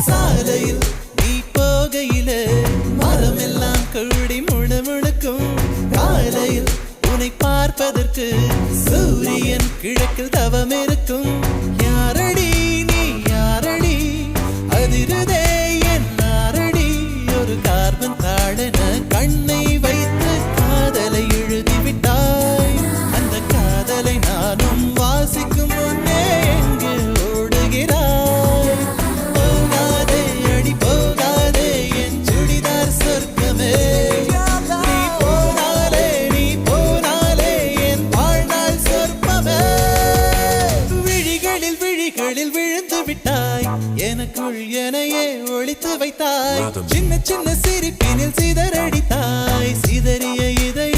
சாலையில் நீ போகையில மரமெல்லாம் கூடி முணுமுணுக்கும் காலையில் உன்னை பார்ப்பதற்கு சூரியன் கிழக்கில் தவம் இருக்கும் யாரடி நீ யாரடி அதிருதே என் நாரடி ஒரு கார்பன் தாழன கண்ணை வைத்து காதலை எழுதிவிட்டாய் அந்த காதலை நானும் வாசிக்கும் முன்னே எங்கு ஓடுகிறாய் போகாதே அடி போகாதே என் சுடிதார் சொர்க்கமே நீ போனாலே என் வாழ்நாள் சொர்ப்பமே விழிகளில் விழுந்து விட்டாய் எனக்குள் எனையே ஒளித்து வைத்தாய் சின்ன சின்ன சிரிப்பினில் சிதறடித்தாய் சிதறிய இதய